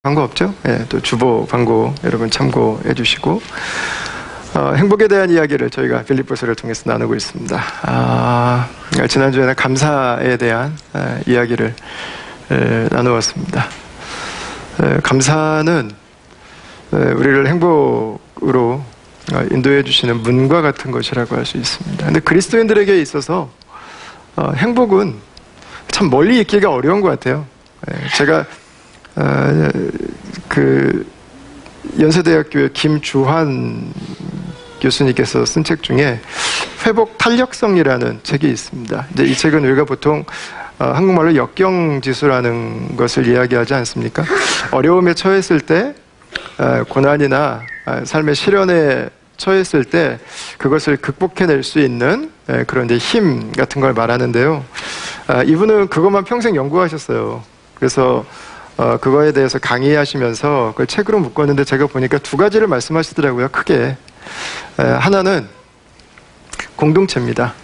광고 없죠? 예, 또 주보 광고 여러분 참고해 주시고 행복에 대한 이야기를 저희가 빌립보서를 통해서 나누고 있습니다. 지난주에는 감사에 대한 이야기를 나누었습니다. 감사는 우리를 행복으로 인도해 주시는 문과 같은 것이라고 할 수 있습니다. 근데 그리스도인들에게 있어서 행복은 참 멀리 있기가 어려운 것 같아요. 제가 그 연세대학교의 김주환 교수님께서 쓴 책 중에 회복 탄력성이라는 책이 있습니다. 이제 이 책은 우리가 보통 한국말로 역경지수라는 것을 이야기하지 않습니까? 어려움에 처했을 때, 고난이나 삶의 시련에 처했을 때 그것을 극복해낼 수 있는 그런 힘 같은 걸 말하는데요. 이분은 그것만 평생 연구하셨어요. 그래서 그거에 대해서 강의하시면서 그걸 책으로 묶었는데 제가 보니까 두 가지를 말씀하시더라고요. 크게. 하나는 공동체입니다.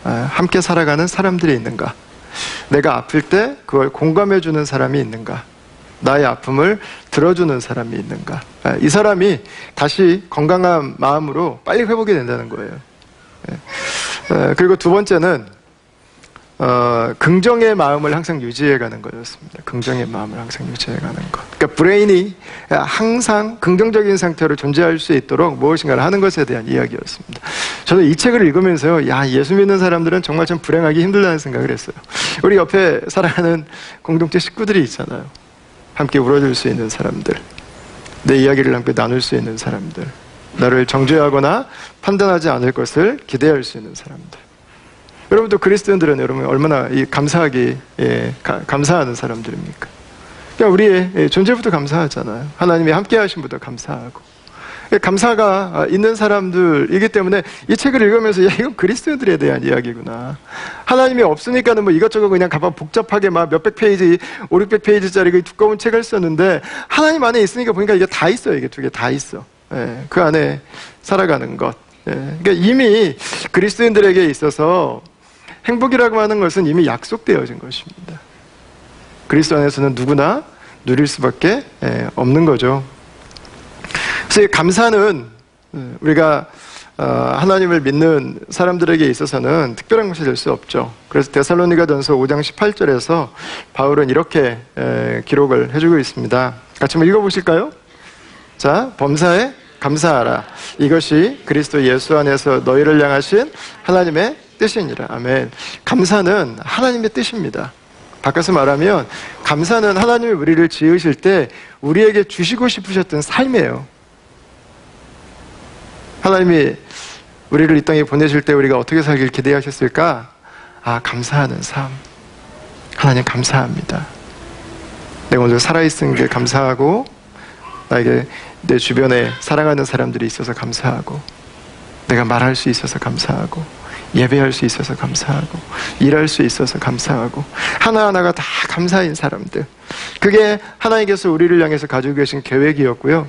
함께 살아가는 사람들이 있는가? 내가 아플 때 그걸 공감해주는 사람이 있는가? 나의 아픔을 들어주는 사람이 있는가? 이 사람이 다시 건강한 마음으로 빨리 회복이 된다는 거예요. 그리고 두 번째는 긍정의 마음을 항상 유지해가는 거였습니다. 긍정의 마음을 항상 유지해가는 것. 그러니까 브레인이 항상 긍정적인 상태로 존재할 수 있도록 무엇인가를 하는 것에 대한 이야기였습니다. 저는 이 책을 읽으면서요, 예수 믿는 사람들은 정말 좀 불행하기 힘들다는 생각을 했어요. 우리 옆에 살아가는 공동체 식구들이 있잖아요. 함께 울어줄 수 있는 사람들, 내 이야기를 함께 나눌 수 있는 사람들, 나를 정죄하거나 판단하지 않을 것을 기대할 수 있는 사람들. 여러분도 그리스도인들은 여러분 얼마나 감사하는 사람들입니까? 그냥 우리의 존재부터 감사하잖아요. 하나님이 함께 하심부터 감사하고. 감사가 있는 사람들이기 때문에 이 책을 읽으면서 이건 그리스도인들에 대한 이야기구나. 하나님이 없으니까는 뭐 이것저것 그냥 가방 복잡하게 막 몇백 페이지, 500~600페이지짜리 그 두꺼운 책을 썼는데 하나님 안에 있으니까 보니까 이게 다 있어요. 이게 두 개 다 있어. 그 안에 살아가는 것. 그러니까 이미 그리스도인들에게 있어서 행복이라고 하는 것은 이미 약속되어진 것입니다. 그리스도 안에서는 누구나 누릴 수밖에 없는 거죠. 그래서 이 감사는 우리가 하나님을 믿는 사람들에게 있어서는 특별한 것이 될 수 없죠. 그래서 데살로니가전서 5장 18절에서 바울은 이렇게 기록을 해주고 있습니다. 같이 한번 읽어보실까요? 자, 범사에 감사하라. 이것이 그리스도 예수 안에서 너희를 향하신 하나님의 뜻이니라. 아멘. 감사는 하나님의 뜻입니다. 바꿔서 말하면 감사는 하나님이 우리를 지으실 때 우리에게 주시고 싶으셨던 삶이에요. 하나님이 우리를 이 땅에 보내실 때 우리가 어떻게 살길 기대하셨을까? 감사하는 삶. 하나님 감사합니다. 내가 오늘 살아있는 게 감사하고, 나에게 내 주변에 사랑하는 사람들이 있어서 감사하고, 내가 말할 수 있어서 감사하고, 예배할 수 있어서 감사하고, 일할 수 있어서 감사하고, 하나하나가 다 감사인 사람들. 그게 하나님께서 우리를 향해서 가지고 계신 계획이었고요,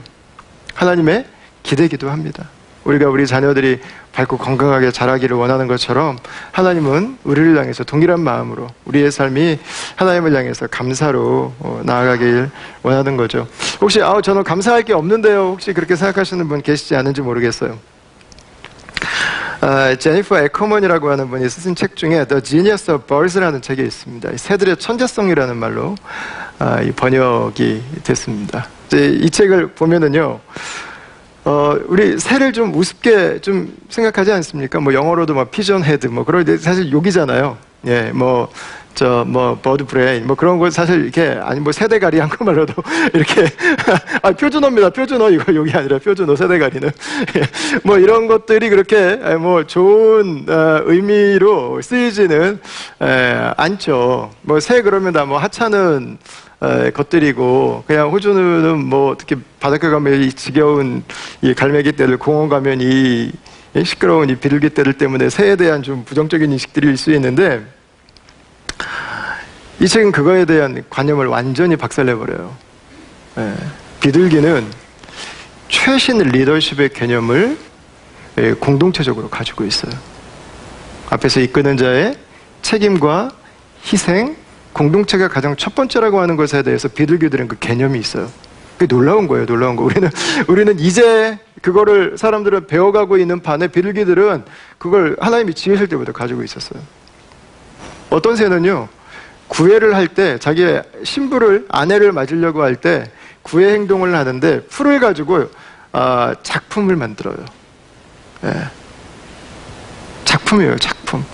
하나님의 기대기도 합니다. 우리가 우리 자녀들이 밝고 건강하게 자라기를 원하는 것처럼 하나님은 우리를 향해서 동일한 마음으로 우리의 삶이 하나님을 향해서 감사로 나아가길 원하는 거죠. 혹시 저는 감사할 게 없는데요, 혹시 그렇게 생각하시는 분 계시지 않은지 모르겠어요. 제니퍼 에커먼이라고 하는 분이 쓴 책 중에 The Genius of Birds라는 책이 있습니다. 새들의 천재성이라는 말로 이 번역이 됐습니다. 이 책을 보면은요, 우리 새를 좀 우습게 좀 생각하지 않습니까? 뭐 영어로도 뭐 피전 헤드 뭐 그런 데 사실 욕이잖아요. 예, 버드 브레인 뭐 그런 거 사실 이렇게 뭐 세대가리 한국말로도 이렇게 표준어입니다. 표준어. 이거 욕이 아니라 표준어. 세대가리는 뭐 이런 것들이 그렇게 뭐 좋은 의미로 쓰이지는 않죠. 뭐 새 그러면 다 뭐 하찮은 것들이고, 그냥 호주는 뭐 특히 바닷가 가면 이 지겨운 이 갈매기 떼들, 공원 가면 이 시끄러운 이 비둘기 떼들 때문에 새에 대한 좀 부정적인 인식들이 있을 수 있는데, 이 책은 그거에 대한 관념을 완전히 박살내버려요. 비둘기는 최신 리더십의 개념을 공동체적으로 가지고 있어요. 앞에서 이끄는 자의 책임과 희생, 공동체가 가장 첫 번째라고 하는 것에 대해서 비둘기들은 그 개념이 있어요. 그게 놀라운 거예요, 놀라운 거. 우리는 이제 그거를 사람들은 배워가고 있는 반에 비둘기들은 그걸 하나님이 지으실 때부터 가지고 있었어요. 어떤 새는요, 구애를 할 때 자기의 신부를, 아내를 맞으려고 할 때 구애 행동을 하는데 풀을 가지고 작품을 만들어요. 예. 작품이에요, 작품.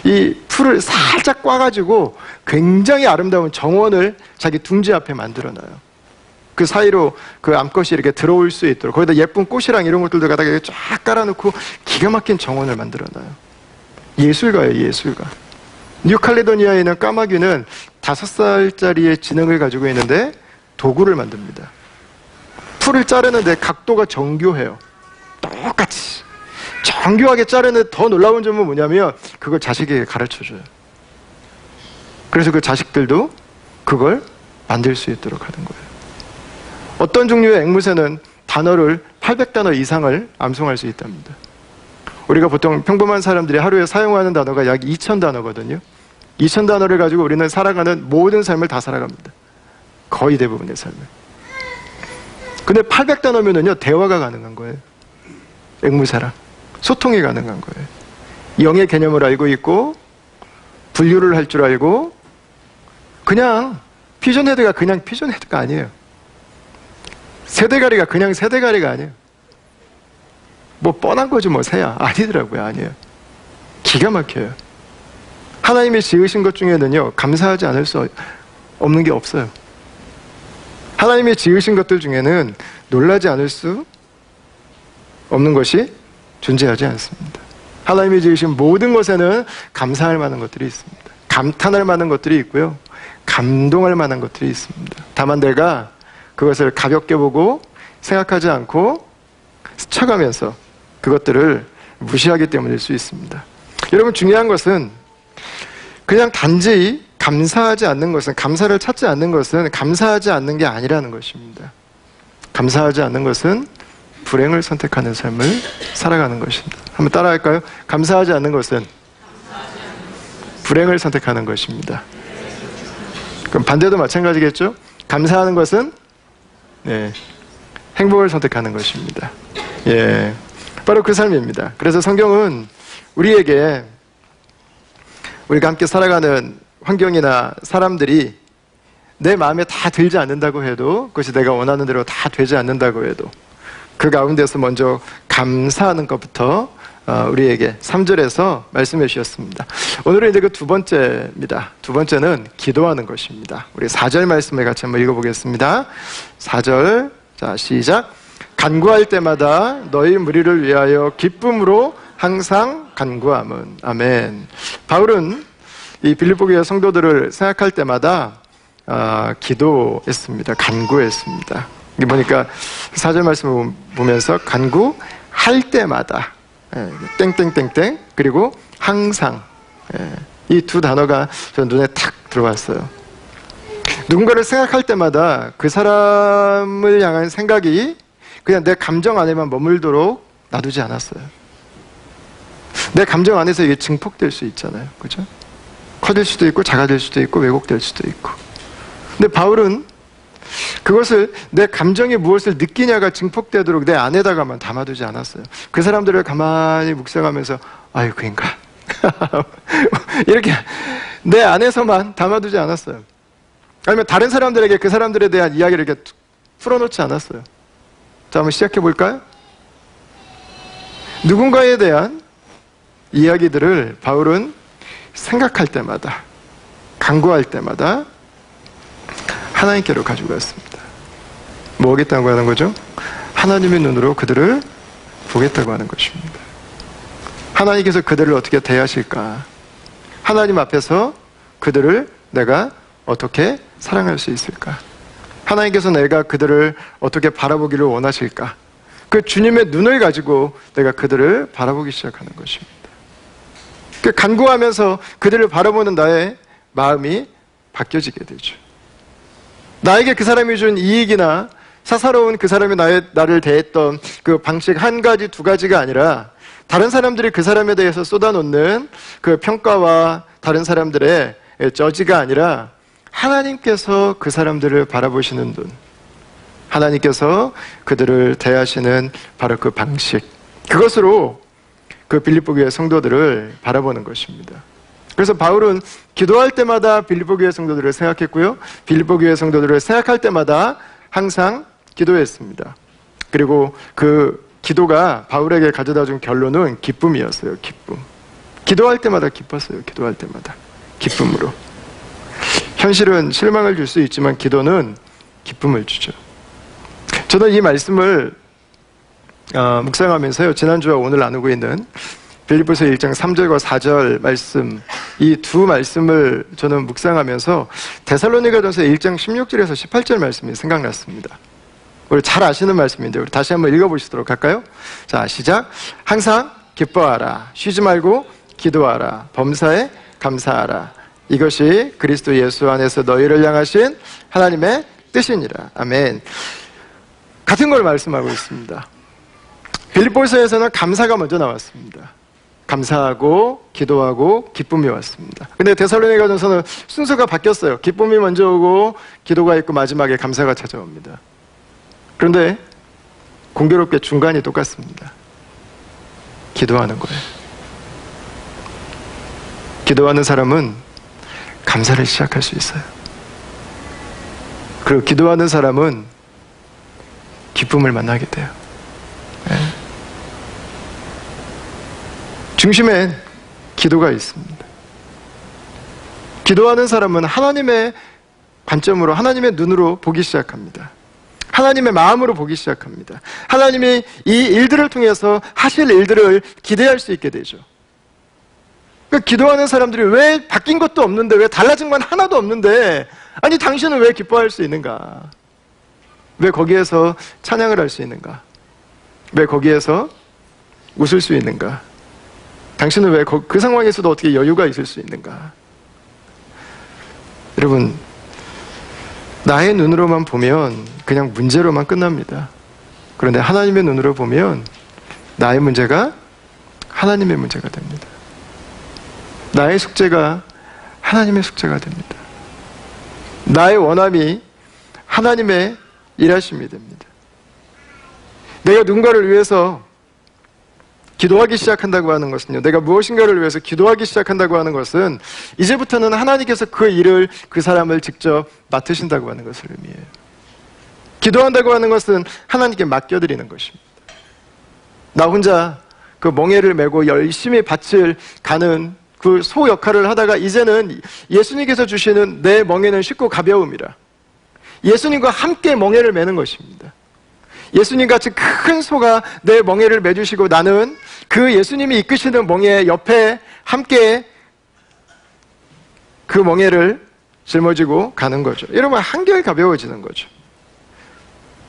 이 풀을 살짝 꽈가지고 굉장히 아름다운 정원을 자기 둥지 앞에 만들어놔요. 그 사이로 그 암컷이 이렇게 들어올 수 있도록 거기다 예쁜 꽃이랑 이런 것들도 갖다가 쫙 깔아놓고 기가 막힌 정원을 만들어놔요. 예술가예요, 예술가. 뉴칼레도니아에 있는 까마귀는 5살짜리의 지능을 가지고 있는데 도구를 만듭니다. 풀을 자르는데 각도가 정교해요. 똑같이 정교하게 자르는데 더 놀라운 점은 뭐냐면 그걸 자식에게 가르쳐줘요. 그래서 그 자식들도 그걸 만들 수 있도록 하는 거예요. 어떤 종류의 앵무새는 단어를 800단어 이상을 암송할 수 있답니다. 우리가 보통 평범한 사람들이 하루에 사용하는 단어가 약 2000단어거든요. 2000단어를 가지고 우리는 살아가는 모든 삶을 다 살아갑니다. 거의 대부분의 삶을. 근데 800단어면은요, 대화가 가능한 거예요. 앵무새랑. 소통이 가능한 거예요. 영의 개념을 알고 있고, 분류를 할 줄 알고, 그냥 피전헤드가 그냥 피전헤드가 아니에요. 세대가리가 그냥 세대가리가 아니에요. 뭐 뻔한 거지 뭐 새야. 아니더라고요. 아니에요. 기가 막혀요. 하나님이 지으신 것 중에는요, 감사하지 않을 수 없는 게 없어요. 하나님이 지으신 것들 중에는 놀라지 않을 수 없는 것이 존재하지 않습니다. 하나님이 지으신 모든 것에는 감사할 만한 것들이 있습니다. 감탄할 만한 것들이 있고요, 감동할 만한 것들이 있습니다. 다만 내가 그것을 가볍게 보고 생각하지 않고 스쳐가면서 그것들을 무시하기 때문일 수 있습니다. 여러분, 중요한 것은 그냥 단지 감사하지 않는 것은, 감사를 찾지 않는 것은 감사하지 않는 게 아니라는 것입니다. 감사하지 않는 것은 불행을 선택하는 삶을 살아가는 것입니다. 한번 따라할까요? 감사하지 않는 것은 불행을 선택하는 것입니다. 그럼 반대도 마찬가지겠죠? 감사하는 것은 행복을 선택하는 것입니다. 예, 바로 그 삶입니다. 그래서 성경은 우리에게 우리가 함께 살아가는 환경이나 사람들이 내 마음에 다 들지 않는다고 해도, 그것이 내가 원하는 대로 다 되지 않는다고 해도 그 가운데서 먼저 감사하는 것부터 우리에게 3절에서 말씀해 주셨습니다. 오늘은 이제 그 두 번째입니다. 두 번째는 기도하는 것입니다. 우리 4절 말씀을 같이 한번 읽어보겠습니다. 4절, 자 시작. 간구할 때마다 너희 무리를 위하여 기쁨으로 항상 간구함은. 아멘. 바울은 이 빌립보 교회 성도들을 생각할 때마다 기도했습니다. 간구했습니다. 이게 보니까 4절 말씀을 보면서 간구할 때마다 땡땡땡땡 그리고 항상, 이 두 단어가 저 눈에 탁 들어왔어요. 누군가를 생각할 때마다 그 사람을 향한 생각이 그냥 내 감정 안에만 머물도록 놔두지 않았어요. 내 감정 안에서 이게 증폭될 수 있잖아요. 그죠? 커질 수도 있고 작아질 수도 있고 왜곡될 수도 있고. 근데 바울은 그것을, 내 감정이 무엇을 느끼냐가 증폭되도록 내 안에다가만 담아두지 않았어요. 그 사람들을 가만히 묵상하면서 아유 그 인간 이렇게 내 안에서만 담아두지 않았어요. 아니면 다른 사람들에게 그 사람들에 대한 이야기를 이렇게 풀어놓지 않았어요. 자, 한번 시작해 볼까요? 누군가에 대한 이야기들을 바울은 생각할 때마다, 간구할 때마다 하나님께로 가지고 갔습니다. 뭐 하겠다고 하는 거죠? 하나님의 눈으로 그들을 보겠다고 하는 것입니다. 하나님께서 그들을 어떻게 대하실까? 하나님 앞에서 그들을 내가 어떻게 사랑할 수 있을까? 하나님께서 내가 그들을 어떻게 바라보기를 원하실까? 그 주님의 눈을 가지고 내가 그들을 바라보기 시작하는 것입니다. 그 간구하면서 그들을 바라보는 나의 마음이 바뀌어지게 되죠. 나에게 그 사람이 준 이익이나 사사로운 그 사람이 나를 대했던 그 방식 한 가지, 두 가지가 아니라 다른 사람들이 그 사람에 대해서 쏟아놓는 그 평가와 다른 사람들의 저지가 아니라 하나님께서 그 사람들을 바라보시는 눈, 하나님께서 그들을 대하시는 바로 그 방식, 그것으로 그 빌립보 교회 성도들을 바라보는 것입니다. 그래서 바울은 기도할 때마다 빌립보 교회 성도들을 생각했고요, 빌립보 교회 성도들을 생각할 때마다 항상 기도했습니다. 그리고 그 기도가 바울에게 가져다 준 결론은 기쁨이었어요. 기쁨. 기도할 때마다 기뻤어요. 기도할 때마다 기쁨으로. 현실은 실망을 줄 수 있지만 기도는 기쁨을 주죠. 저는 이 말씀을 묵상하면서요, 지난주와 오늘 나누고 있는 빌립보서 1장 3절과 4절 말씀, 이 두 말씀을 저는 묵상하면서 데살로니가전서 1장 16절에서 18절 말씀이 생각났습니다. 우리 잘 아시는 말씀인데 우리 다시 한번 읽어보시도록 할까요? 자, 시작. 항상 기뻐하라. 쉬지 말고 기도하라. 범사에 감사하라. 이것이 그리스도 예수 안에서 너희를 향하신 하나님의 뜻이니라. 아멘. 같은 걸 말씀하고 있습니다. 빌립보서에서는 감사가 먼저 나왔습니다. 감사하고 기도하고 기쁨이 왔습니다. 근데 데살로니가전서는 순서가 바뀌었어요. 기쁨이 먼저 오고 기도가 있고 마지막에 감사가 찾아옵니다. 그런데 공교롭게 중간이 똑같습니다. 기도하는 거예요. 기도하는 사람은 감사를 시작할 수 있어요. 그리고 기도하는 사람은 기쁨을 만나게 돼요. 네. 중심엔 기도가 있습니다. 기도하는 사람은 하나님의 관점으로, 하나님의 눈으로 보기 시작합니다. 하나님의 마음으로 보기 시작합니다. 하나님이 이 일들을 통해서 하실 일들을 기대할 수 있게 되죠. 그러니까 기도하는 사람들이 왜 바뀐 것도 없는데, 왜 달라진 건 하나도 없는데, 아니 당신은 왜 기뻐할 수 있는가? 왜 거기에서 찬양을 할 수 있는가? 왜 거기에서 웃을 수 있는가? 당신은 왜 그 상황에서도 어떻게 여유가 있을 수 있는가? 여러분, 나의 눈으로만 보면 그냥 문제로만 끝납니다. 그런데 하나님의 눈으로 보면 나의 문제가 하나님의 문제가 됩니다. 나의 숙제가 하나님의 숙제가 됩니다. 나의 원함이 하나님의 일하심이 됩니다. 내가 누군가를 위해서 기도하기 시작한다고 하는 것은요, 내가 무엇인가를 위해서 기도하기 시작한다고 하는 것은 이제부터는 하나님께서 그 일을, 그 사람을 직접 맡으신다고 하는 것을 의미해요. 기도한다고 하는 것은 하나님께 맡겨드리는 것입니다. 나 혼자 그 멍에를 메고 열심히 밭을 가는 그 소 역할을 하다가 이제는 예수님께서 주시는 내 멍에는 쉽고 가벼움이라, 예수님과 함께 멍에를 메는 것입니다. 예수님 같이 큰 소가 내 멍에를 매주시고 나는 그 예수님이 이끄시는 멍에 옆에 함께 그 멍에를 짊어지고 가는 거죠. 여러분, 한결 가벼워지는 거죠.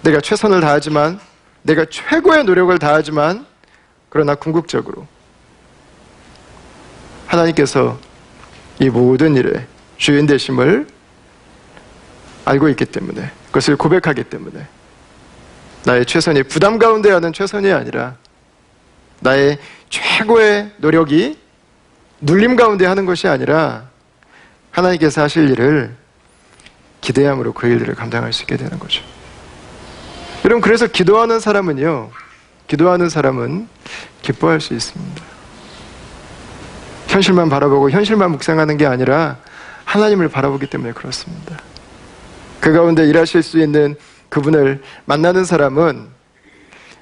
내가 최선을 다하지만, 내가 최고의 노력을 다하지만, 그러나 궁극적으로 하나님께서 이 모든 일에 주인 되심을 알고 있기 때문에, 그것을 고백하기 때문에 나의 최선이 부담 가운데 하는 최선이 아니라 나의 최고의 노력이 눌림 가운데 하는 것이 아니라 하나님께서 하실 일을 기대함으로 그 일들을 감당할 수 있게 되는 거죠. 여러분, 그래서 기도하는 사람은요, 기도하는 사람은 기뻐할 수 있습니다. 현실만 바라보고 현실만 묵상하는 게 아니라 하나님을 바라보기 때문에 그렇습니다. 그 가운데 일하실 수 있는 그분을 만나는 사람은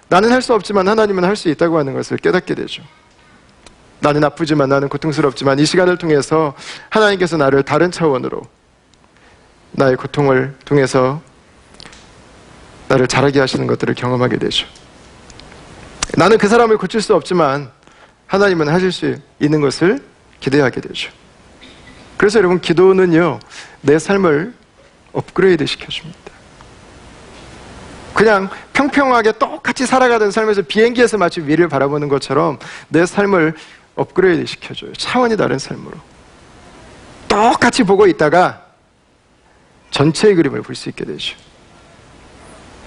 나는 할 수 없지만 하나님은 할 수 있다고 하는 것을 깨닫게 되죠. 나는 아프지만, 나는 고통스럽지만 이 시간을 통해서 하나님께서 나를 다른 차원으로, 나의 고통을 통해서 나를 자라게 하시는 것들을 경험하게 되죠. 나는 그 사람을 고칠 수 없지만 하나님은 하실 수 있는 것을 기대하게 되죠. 그래서 여러분, 기도는요, 내 삶을 업그레이드 시켜줍니다. 그냥 평평하게 똑같이 살아가던 삶에서 비행기에서 마치 위를 바라보는 것처럼 내 삶을 업그레이드 시켜줘요. 차원이 다른 삶으로. 똑같이 보고 있다가 전체의 그림을 볼 수 있게 되죠.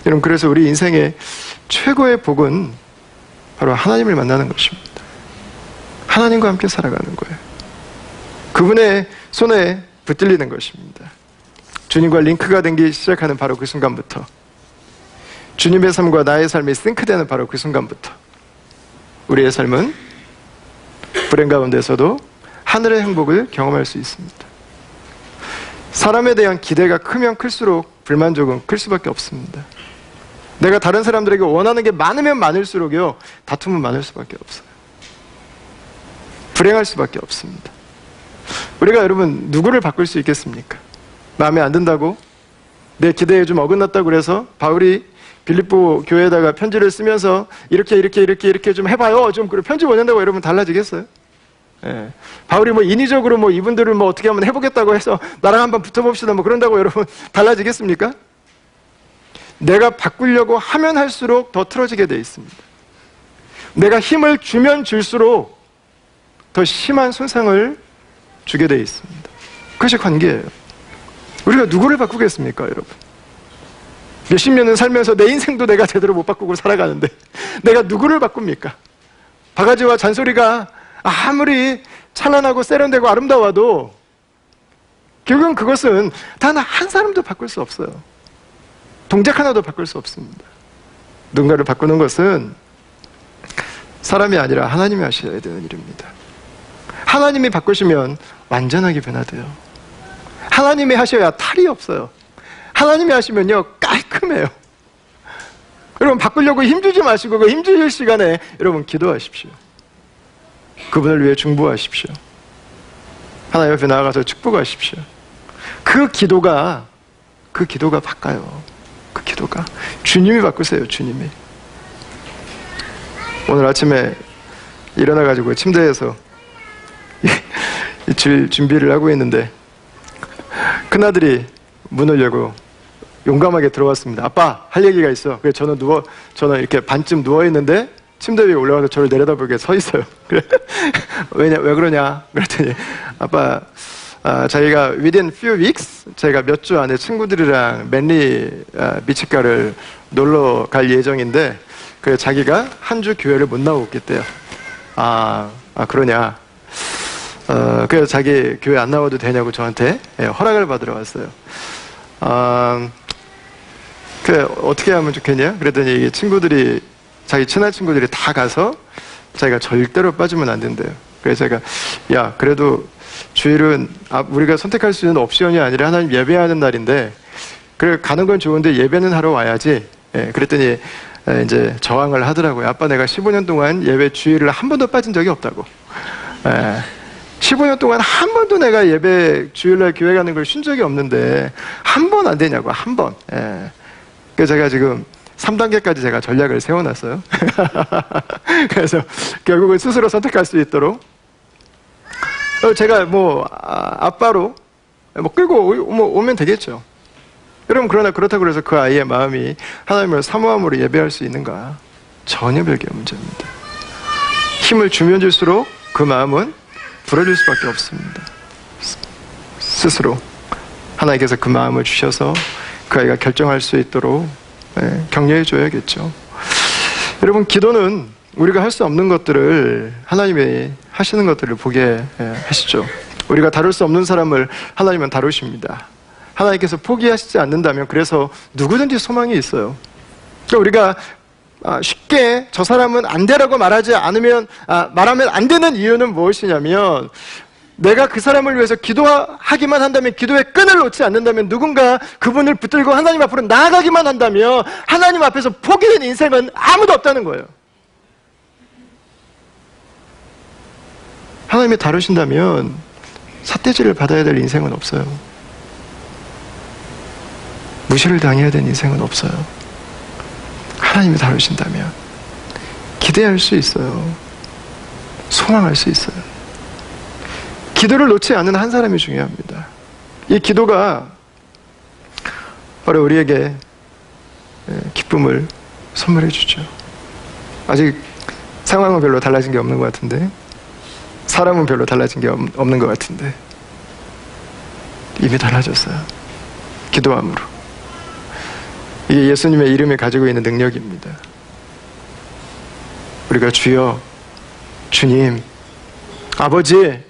여러분, 그래서 우리 인생의 최고의 복은 바로 하나님을 만나는 것입니다. 하나님과 함께 살아가는 거예요. 그분의 손에 붙들리는 것입니다. 주님과 링크가 되기 시작하는 바로 그 순간부터 주님의 삶과 나의 삶이 싱크되는 바로 그 순간부터 우리의 삶은 불행 가운데서도 하늘의 행복을 경험할 수 있습니다. 사람에 대한 기대가 크면 클수록 불만족은 클 수밖에 없습니다. 내가 다른 사람들에게 원하는 게 많으면 많을수록요, 다툼은 많을 수밖에 없어요. 불행할 수밖에 없습니다. 우리가 여러분 누구를 바꿀 수 있겠습니까? 마음에 안 든다고? 내 기대에 좀 어긋났다고 그래서 바울이 빌립보 교회에다가 편지를 쓰면서 이렇게 좀 해봐요. 좀 그래 편지 보낸다고 여러분 달라지겠어요? 예. 바울이 뭐 인위적으로 뭐 이분들을 뭐 어떻게 한번 해보겠다고 해서 나랑 한번 붙어봅시다 뭐 그런다고 여러분 달라지겠습니까? 내가 바꾸려고 하면 할수록 더 틀어지게 돼 있습니다. 내가 힘을 주면 줄수록 더 심한 손상을 주게 돼 있습니다. 그것이 관계예요. 우리가 누구를 바꾸겠습니까, 여러분? 몇십 년을 살면서 내 인생도 내가 제대로 못 바꾸고 살아가는데 내가 누구를 바꿉니까? 바가지와 잔소리가 아무리 찬란하고 세련되고 아름다워도 결국은 그것은 단 한 사람도 바꿀 수 없어요. 동작 하나도 바꿀 수 없습니다. 누군가를 바꾸는 것은 사람이 아니라 하나님이 하셔야 되는 일입니다. 하나님이 바꾸시면 완전하게 변화돼요. 하나님이 하셔야 탈이 없어요. 하나님이 하시면요 깔끔해요. 여러분 바꾸려고 힘주지 마시고 그 힘주실 시간에 여러분 기도하십시오. 그분을 위해 중보하십시오. 하나님 앞에 나아가서 축복하십시오. 그 기도가 바꿔요. 그 기도가 주님이 바꾸세요. 주님이. 오늘 아침에 일어나가지고 침대에서 줄 준비를 하고 있는데 큰아들이 문을 열고 용감하게 들어왔습니다. 아빠 할 얘기가 있어. 그래서 저는 이렇게 반쯤 누워있는데 침대 위에 올라가서 저를 내려다보게 서 있어요. 그래 왜 그러냐 그랬더니 아빠 자기가 within few weeks 저희가 몇 주 안에 친구들이랑 맨리 미치가를 놀러 갈 예정인데 그래서 자기가 한 주 교회를 못 나오겠대요. 그러냐. 그래서 자기 교회 안 나와도 되냐고 저한테 허락을 받으러 왔어요. 그래 어떻게 하면 좋겠냐? 그랬더니 친구들이 자기 친한 친구들이 다 가서 자기가 절대로 빠지면 안 된대요. 그래서 제가 야 그래도 주일은 우리가 선택할 수 있는 옵션이 아니라 하나님 예배하는 날인데 그래 가는 건 좋은데 예배는 하러 와야지. 그랬더니 이제 저항을 하더라고요. 아빠 내가 15년 동안 예배 주일을 한 번도 빠진 적이 없다고. 15년 동안 한 번도 내가 예배 주일날 교회 가는 걸 쉰 적이 없는데 한 번 안 되냐고 한 번. 그래서 제가 지금 3단계까지 제가 전략을 세워놨어요. 그래서 결국은 스스로 선택할 수 있도록 제가 아빠로 끌고 오면 되겠죠. 여러분 그러나 그렇다고 해서 그 아이의 마음이 하나님을 사모함으로 예배할 수 있는가? 전혀 별개 문제입니다. 힘을 주면 줄수록 그 마음은 부러질 수밖에 없습니다. 스스로 하나님께서 그 마음을 주셔서 그 아이가 결정할 수 있도록 격려해 줘야겠죠. 여러분 기도는 우리가 할 수 없는 것들을 하나님이 하시는 것들을 보게 하시죠. 우리가 다룰 수 없는 사람을 하나님은 다루십니다. 하나님께서 포기하시지 않는다면 그래서 누구든지 소망이 있어요. 그러니까 우리가 쉽게 저 사람은 안 되라고 말하면 안 되는 이유는 무엇이냐면 내가 그 사람을 위해서 기도하기만 한다면 기도의 끈을 놓지 않는다면 누군가 그분을 붙들고 하나님 앞으로 나아가기만 한다면 하나님 앞에서 포기된 인생은 아무도 없다는 거예요. 하나님이 다루신다면 삿대질을 받아야 될 인생은 없어요. 무시를 당해야 되는 인생은 없어요. 하나님이 다루신다면 기대할 수 있어요. 소망할 수 있어요. 기도를 놓지 않는 한 사람이 중요합니다. 이 기도가 바로 우리에게 기쁨을 선물해 주죠. 아직 상황은 별로 달라진 게 없는 것 같은데 사람은 별로 달라진 게 없는 것 같은데 이미 달라졌어요. 기도함으로. 이게 예수님의 이름이 가지고 있는 능력입니다. 우리가 주여, 주님, 아버지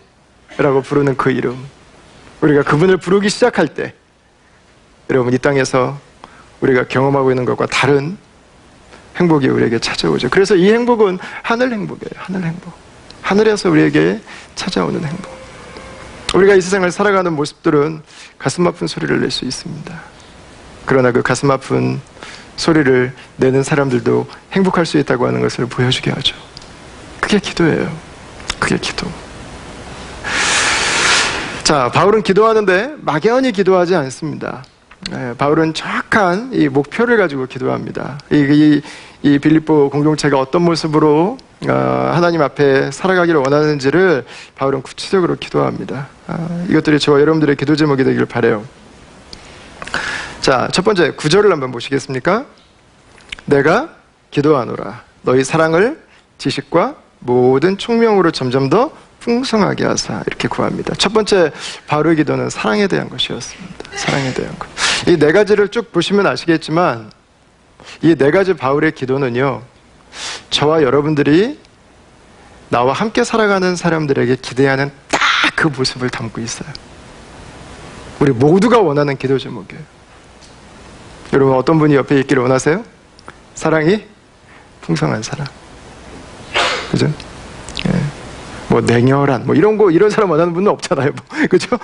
라고 부르는 그 이름, 우리가 그분을 부르기 시작할 때 여러분 이 땅에서 우리가 경험하고 있는 것과 다른 행복이 우리에게 찾아오죠. 그래서 이 행복은 하늘 행복이에요. 하늘 행복. 하늘에서 우리에게 찾아오는 행복. 우리가 이 세상을 살아가는 모습들은 가슴 아픈 소리를 낼 수 있습니다. 그러나 그 가슴 아픈 소리를 내는 사람들도 행복할 수 있다고 하는 것을 보여주게 하죠. 그게 기도예요. 그게 기도. 자, 바울은 기도하는데 막연히 기도하지 않습니다. 바울은 정확한 이 목표를 가지고 기도합니다. 이 빌립보 공동체가 어떤 모습으로 하나님 앞에 살아가기를 원하는지를 바울은 구체적으로 기도합니다. 이것들이 저와 여러분들의 기도 제목이 되길 바라요. 자, 첫 번째 9절을 한번 보시겠습니까? 내가 기도하노라 너희 사랑을 지식과 모든 총명으로 점점 더 풍성하게 하사, 이렇게 구합니다. 첫 번째 바울의 기도는 사랑에 대한 것이었습니다. 사랑에 대한 것. 이 네 가지를 쭉 보시면 아시겠지만 이 네 가지 바울의 기도는요, 저와 여러분들이 나와 함께 살아가는 사람들에게 기대하는 딱 그 모습을 담고 있어요. 우리 모두가 원하는 기도 제목이에요. 여러분, 어떤 분이 옆에 있기를 원하세요? 사랑이 풍성한 사람. 그죠? 예. 뭐 냉혈한 이런 사람 원하는 분은 없잖아요. 그죠?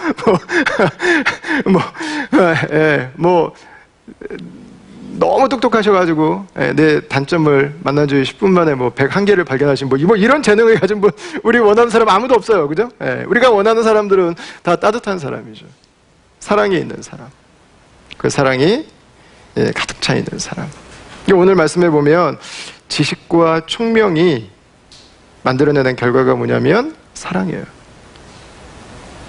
너무 똑똑하셔가지고 내 단점을 만난 지 10분 만에 101개를 발견하신 이런 재능을 가진 분, 우리 원하는 사람 아무도 없어요. 그죠? 우리가 원하는 사람들은 다 따뜻한 사람이죠. 사랑이 있는 사람. 그 사랑이 가득 차 있는 사람. 오늘 말씀해 보면 지식과 총명이 만들어내는 결과가 뭐냐면 사랑이에요.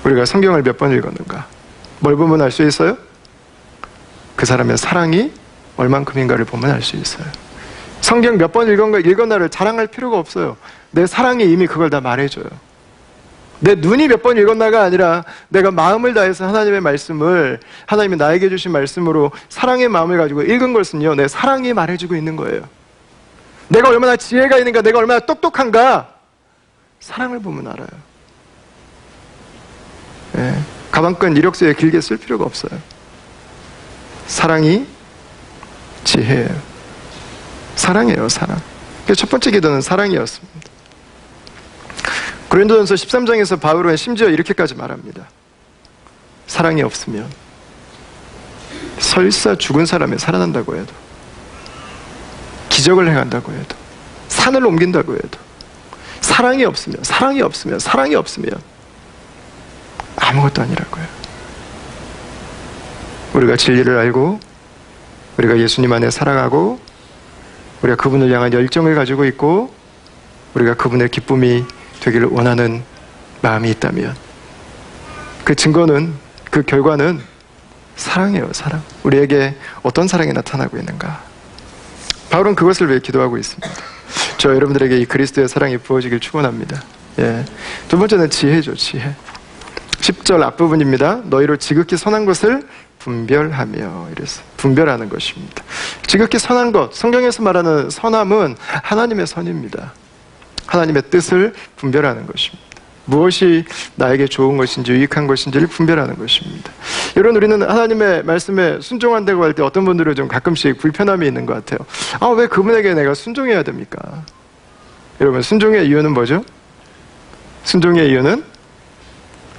우리가 성경을 몇 번 읽었는가? 뭘 보면 알 수 있어요? 그 사람의 사랑이 얼만큼인가를 보면 알 수 있어요. 성경 몇 번 읽었나를 자랑할 필요가 없어요. 내 사랑이 이미 그걸 다 말해줘요. 내 눈이 몇 번 읽었나가 아니라 내가 마음을 다해서 하나님의 말씀을, 하나님이 나에게 주신 말씀으로 사랑의 마음을 가지고 읽은 것은요, 내 사랑이 말해주고 있는 거예요. 내가 얼마나 지혜가 있는가, 내가 얼마나 똑똑한가, 사랑을 보면 알아요. 가방끈 이력서에 길게 쓸 필요가 없어요. 사랑이 지혜예요. 사랑이에요, 사랑. 그래서 첫 번째 기도는 사랑이었습니다. 고린도전서 13장에서 바울은 심지어 이렇게까지 말합니다. 사랑이 없으면 설사 죽은 사람이 살아난다고 해도, 기적을 행한다고 해도, 산을 옮긴다고 해도, 사랑이 없으면 아무것도 아니라고요. 우리가 진리를 알고, 우리가 예수님 안에 살아가고, 우리가 그분을 향한 열정을 가지고 있고, 우리가 그분의 기쁨이 되기를 원하는 마음이 있다면 그 증거는, 그 결과는 사랑이에요. 사랑. 우리에게 어떤 사랑이 나타나고 있는가? 바울은 그것을 위해 기도하고 있습니다. 저 여러분들에게 이 그리스도의 사랑이 부어지길 축원합니다. 두 번째는 지혜죠. 지혜. 10절 앞부분입니다. 너희로 지극히 선한 것을 분별하며, 이래서 분별하는 것입니다. 지극히 선한 것, 성경에서 말하는 선함은 하나님의 선입니다. 하나님의 뜻을 분별하는 것입니다. 무엇이 나에게 좋은 것인지 유익한 것인지를 분별하는 것입니다. 여러분, 우리는 하나님의 말씀에 순종한다고 할 때 어떤 분들은 좀 가끔씩 불편함이 있는 것 같아요. 왜 그분에게 내가 순종해야 됩니까? 여러분, 순종의 이유는 뭐죠? 순종의 이유는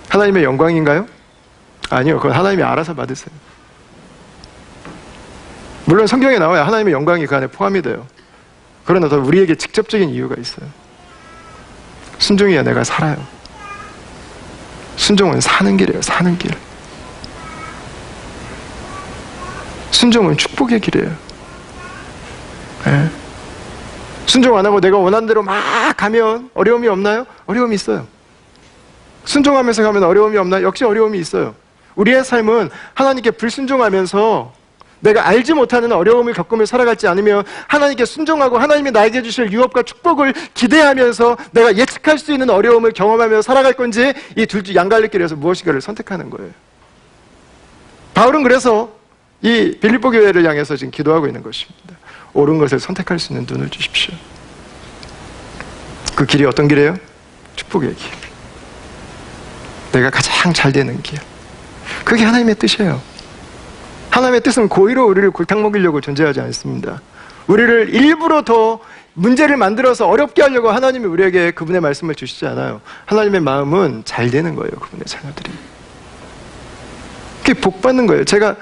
하나님의 영광인가요? 아니요. 그건 하나님이 알아서 받으세요. 물론 성경에 나와요. 하나님의 영광이 그 안에 포함이 돼요. 그러나 더 우리에게 직접적인 이유가 있어요. 순종해야 내가 살아요. 순종은 사는 길이에요. 사는 길. 순종은 축복의 길이에요. 순종 안 하고 내가 원하는 대로 막 가면 어려움이 없나요? 어려움이 있어요. 순종하면서 가면 어려움이 없나요? 역시 어려움이 있어요. 우리의 삶은 하나님께 불순종하면서 내가 알지 못하는 어려움을 겪으며 살아가지 않으면 하나님께 순종하고 하나님이 나에게 주실 유업과 축복을 기대하면서 내가 예측할 수 있는 어려움을 경험하며 살아갈 건지, 이 둘 중 양갈래길에서 무엇인가를 선택하는 거예요. 바울은 그래서 이 빌립보 교회를 향해서 지금 기도하고 있는 것입니다. 옳은 것을 선택할 수 있는 눈을 주십시오. 그 길이 어떤 길이에요? 축복의 길. 내가 가장 잘 되는 길. 그게 하나님의 뜻이에요. 하나님의 뜻은 고의로 우리를 골탕 먹이려고 존재하지 않습니다. 우리를 일부러 더 문제를 만들어서 어렵게 하려고 하나님이 우리에게 그분의 말씀을 주시지 않아요. 하나님의 마음은 잘 되는 거예요. 그분의 자녀들이. 그게 복 받는 거예요. 제가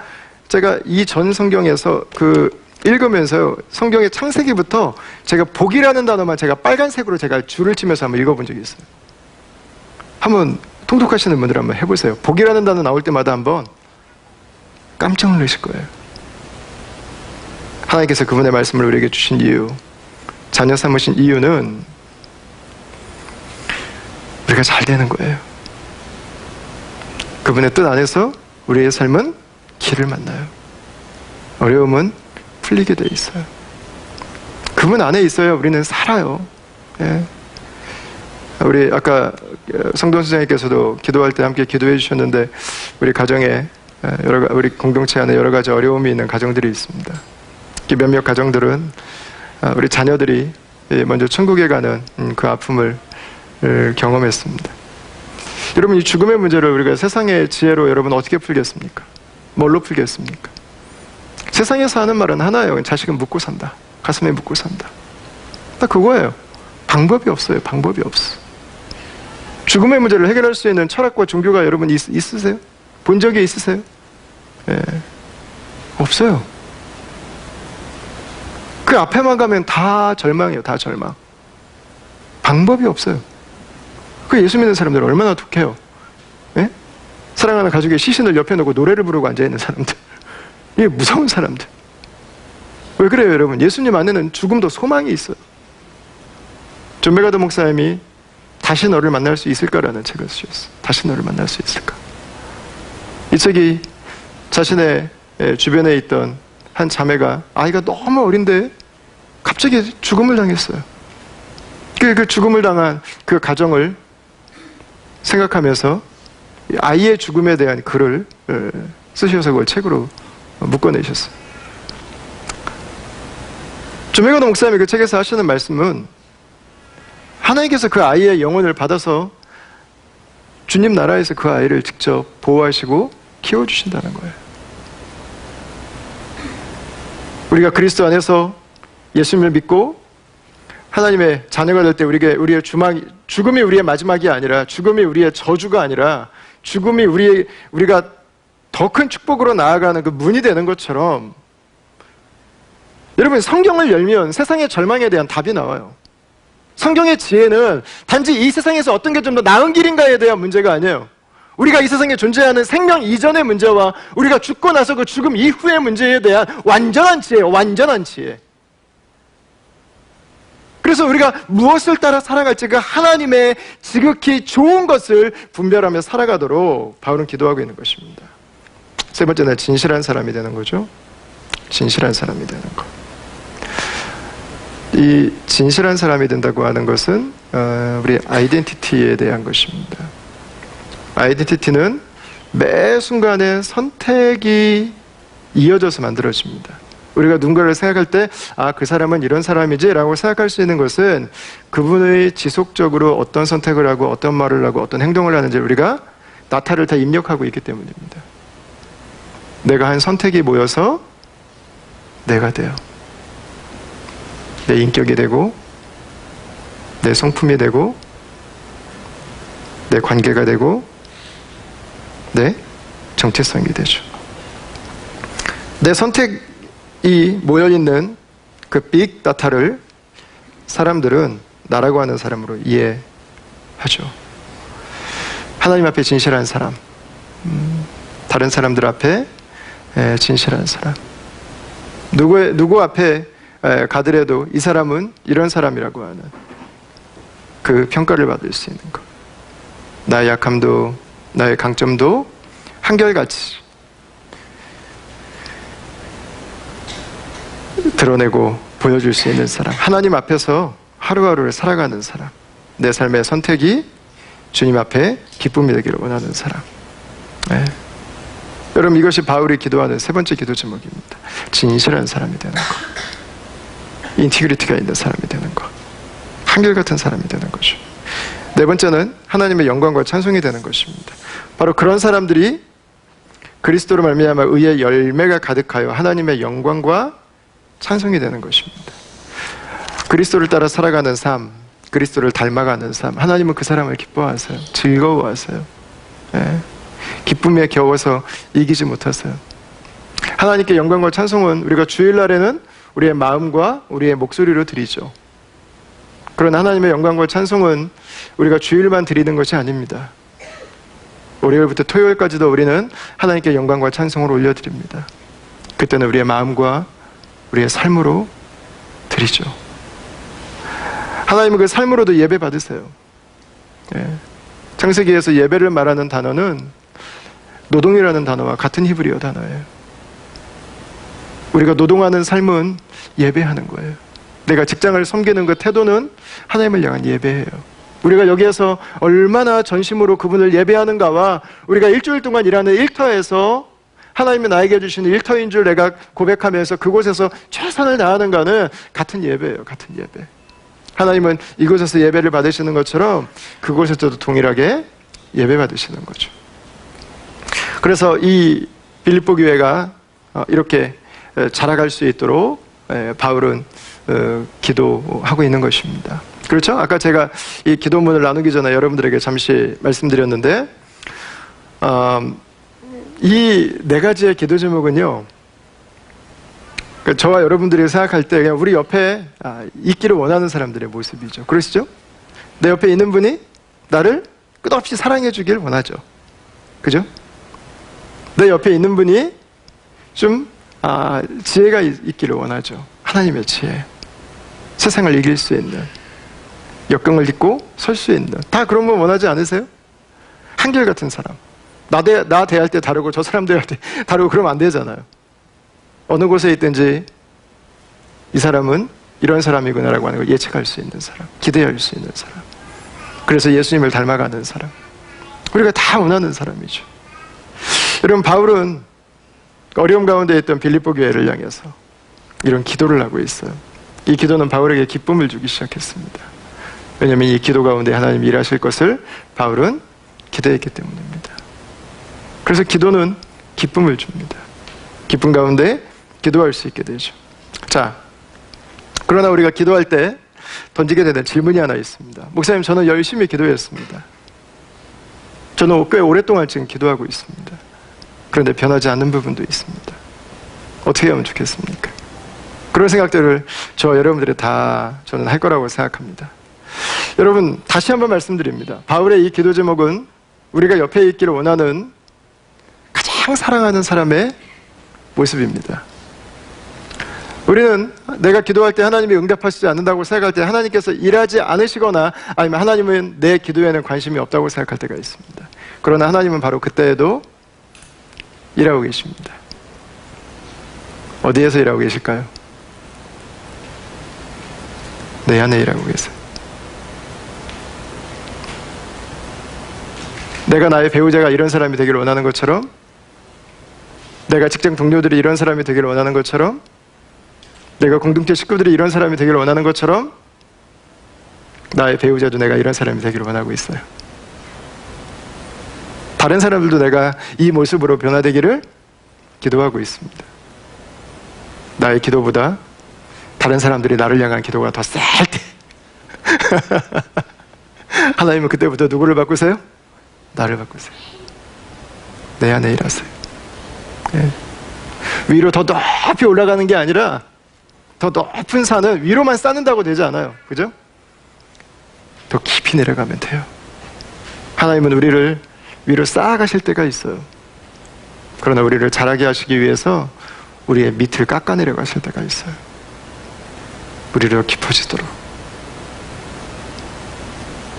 이 전 성경에서 읽으면서요, 성경의 창세기부터 제가 복이라는 단어만 제가 빨간색으로 제가 줄을 치면서 한번 읽어본 적이 있어요. 한번 통독하시는 분들 한번 해보세요. 복이라는 단어 나올 때마다 한번 깜짝 놀라실 거예요. 하나님께서 그분의 말씀을 우리에게 주신 이유, 자녀 삼으신 이유는 우리가 잘 되는 거예요. 그분의 뜻 안에서 우리의 삶은 길을 만나요. 어려움은 풀리게 돼 있어요. 그분 안에 있어요. 우리는 살아요. 예. 우리 아까 성돈 선생님께서도 기도할 때 함께 기도해 주셨는데, 우리 가정에 우리 공동체 안에 여러 가지 어려움이 있는 가정들이 있습니다. 몇몇 가정들은 우리 자녀들이 먼저 천국에 가는 그 아픔을 경험했습니다. 여러분, 이 죽음의 문제를 우리가 세상의 지혜로 여러분 어떻게 풀겠습니까? 뭘로 풀겠습니까? 세상에서 하는 말은 하나예요. 자식은 묻고 산다. 가슴에 묻고 산다. 딱 그거예요. 방법이 없어요. 방법이 없어. 죽음의 문제를 해결할 수 있는 철학과 종교가 여러분 있으세요? 본 적이 있으세요? 예. 없어요. 그 앞에만 가면 다 절망이에요. 다 절망. 방법이 없어요. 그 예수 믿는 사람들 얼마나 독해요. 예? 사랑하는 가족의 시신을 옆에 놓고 노래를 부르고 앉아있는 사람들. 이게 무서운 사람들. 왜 그래요, 여러분? 예수님 안에는 죽음도 소망이 있어요. 존 메가더 목사님이 다시 너를 만날 수 있을까라는 책을 쓰셨어요. 다시 너를 만날 수 있을까? 이 책이 자신의 주변에 있던 한 자매가 아이가 너무 어린데 갑자기 죽음을 당했어요. 그 죽음을 당한 그 가정을 생각하면서 아이의 죽음에 대한 글을 쓰셔서 그걸 책으로 묶어내셨어요. 존 메가더 목사님이 그 책에서 하시는 말씀은 하나님께서 그 아이의 영혼을 받아서 주님 나라에서 그 아이를 직접 보호하시고 키워주신다는 거예요. 우리가 그리스도 안에서 예수님을 믿고 하나님의 자녀가 될 때 우리의 죽음이 우리의 마지막이 아니라, 죽음이 우리의 저주가 아니라, 죽음이 우리가 더 큰 축복으로 나아가는 그 문이 되는 것처럼, 여러분, 성경을 열면 세상의 절망에 대한 답이 나와요. 성경의 지혜는 단지 이 세상에서 어떤 게 좀 더 나은 길인가에 대한 문제가 아니에요. 우리가 이 세상에 존재하는 생명 이전의 문제와 우리가 죽고 나서 그 죽음 이후의 문제에 대한 완전한 지혜예요. 완전한 지혜. 그래서 우리가 무엇을 따라 살아갈지 그 하나님의 지극히 좋은 것을 분별하며 살아가도록 바울은 기도하고 있는 것입니다. 세 번째는 진실한 사람이 되는 거죠. 진실한 사람이 되는 것. 이 진실한 사람이 된다고 하는 것은 우리 아이덴티티에 대한 것입니다. 아이덴티티는 매 순간에 선택이 이어져서 만들어집니다. 우리가 누군가를 생각할 때 그 사람은 이런 사람이지 라고 생각할 수 있는 것은 그분의 지속적으로 어떤 선택을 하고 어떤 말을 하고 어떤 행동을 하는지 우리가 나타를 다 입력하고 있기 때문입니다. 내가 한 선택이 모여서 내가 돼요. 내 인격이 되고 내 성품이 되고 내 관계가 되고 내 정체성이 되죠. 내 선택이 모여있는 그 빅다타를 사람들은 나라고 하는 사람으로 이해하죠. 하나님 앞에 진실한 사람, 다른 사람들 앞에 진실한 사람, 누구 앞에 가더라도 이 사람은 이런 사람이라고 하는 그 평가를 받을 수 있는 것. 나의 약함도 나의 강점도 한결같이 드러내고 보여줄 수 있는 사람, 하나님 앞에서 하루하루를 살아가는 사람, 내 삶의 선택이 주님 앞에 기쁨이 되기를 원하는 사람. 네. 여러분, 이것이 바울이 기도하는 세 번째 기도 제목입니다. 진실한 사람이 되는 것, 인티그리티가 있는 사람이 되는 것, 한결같은 사람이 되는 것이죠. 네 번째는 하나님의 영광과 찬송이 되는 것입니다. 바로 그런 사람들이 그리스도로 말미암아 의의 열매가 가득하여 하나님의 영광과 찬송이 되는 것입니다. 그리스도를 따라 살아가는 삶, 그리스도를 닮아가는 삶, 하나님은 그 사람을 기뻐하세요. 즐거워하세요. 예. 기쁨에 겨워서 이기지 못하세요. 하나님께 영광과 찬송은 우리가 주일날에는 우리의 마음과 우리의 목소리로 드리죠. 그러나 하나님의 영광과 찬송은 우리가 주일만 드리는 것이 아닙니다. 월요일부터 토요일까지도 우리는 하나님께 영광과 찬송을 올려드립니다. 그때는 우리의 마음과 우리의 삶으로 드리죠. 하나님은 그 삶으로도 예배 받으세요. 예. 창세기에서 예배를 말하는 단어는 노동이라는 단어와 같은 히브리어 단어예요. 우리가 노동하는 삶은 예배하는 거예요. 내가 직장을 섬기는 그 태도는 하나님을 향한 예배예요. 우리가 여기에서 얼마나 전심으로 그분을 예배하는가와 우리가 일주일 동안 일하는 일터에서 하나님이 나에게 주시는 일터인 줄 내가 고백하면서 그곳에서 최선을 다하는가는 같은 예배예요. 같은 예배. 하나님은 이곳에서 예배를 받으시는 것처럼 그곳에서도 동일하게 예배 받으시는 거죠. 그래서 이 빌립보 교회가 이렇게 자라갈 수 있도록 바울은 기도하고 있는 것입니다. 그렇죠? 아까 제가 이 기도문을 나누기 전에 여러분들에게 잠시 말씀드렸는데 이 네 가지의 기도 제목은요, 저와 여러분들이 생각할 때 그냥 우리 옆에 있기를 원하는 사람들의 모습이죠. 그러시죠? 내 옆에 있는 분이 나를 끝없이 사랑해 주길 원하죠. 그죠? 내 옆에 있는 분이 좀 지혜가 있기를 원하죠. 하나님의 지혜. 세상을 이길 수 있는, 역경을 딛고 설 수 있는, 다 그런 분 원하지 않으세요? 한결같은 사람. 나 대할 때 다르고 저 사람 대할 때 다르고 그러면 안 되잖아요. 어느 곳에 있든지 이 사람은 이런 사람이구나라고 하는 걸 예측할 수 있는 사람, 기대할 수 있는 사람. 그래서 예수님을 닮아가는 사람. 우리가 다 원하는 사람이죠. 여러분, 바울은 어려움 가운데 있던 빌립보 교회를 향해서 이런 기도를 하고 있어요. 이 기도는 바울에게 기쁨을 주기 시작했습니다. 왜냐하면 이 기도 가운데 하나님이 일하실 것을 바울은 기대했기 때문입니다. 그래서 기도는 기쁨을 줍니다. 기쁨 가운데 기도할 수 있게 되죠. 자, 그러나 우리가 기도할 때 던지게 되는 질문이 하나 있습니다. 목사님, 저는 열심히 기도했습니다. 저는 꽤 오랫동안 지금 기도하고 있습니다. 그런데 변하지 않는 부분도 있습니다. 어떻게 하면 좋겠습니까? 그런 생각들을 여러분들이 다 저는 할 거라고 생각합니다. 여러분, 다시 한번 말씀드립니다. 바울의 이 기도 제목은 우리가 옆에 있기를 원하는 가장 사랑하는 사람의 모습입니다. 우리는 내가 기도할 때 하나님이 응답하시지 않는다고 생각할 때 하나님께서 일하지 않으시거나 아니면 하나님은 내 기도에는 관심이 없다고 생각할 때가 있습니다. 그러나 하나님은 바로 그때에도 일하고 계십니다. 어디에서 일하고 계실까요? 내 안에 일하고 계세요. 내가 나의 배우자가 이런 사람이 되기를 원하는 것처럼, 내가 직장 동료들이 이런 사람이 되기를 원하는 것처럼, 내가 공동체 식구들이 이런 사람이 되기를 원하는 것처럼 나의 배우자도 내가 이런 사람이 되기를 원하고 있어요. 다른 사람들도 내가 이 모습으로 변화되기를 기도하고 있습니다. 나의 기도보다 다른 사람들이 나를 향한 기도가 더 셀 때 하나님은 그때부터 누구를 바꾸세요? 나를 바꾸세요. 내 안에 일하세요. 네. 위로 더 높이 올라가는 게 아니라 더 높은 산은 위로만 쌓는다고 되지 않아요. 그죠? 더 깊이 내려가면 돼요. 하나님은 우리를 위로 쌓아가실 때가 있어요. 그러나 우리를 자라게 하시기 위해서 우리의 밑을 깎아내려 가실 때가 있어요. 우리로 깊어지도록,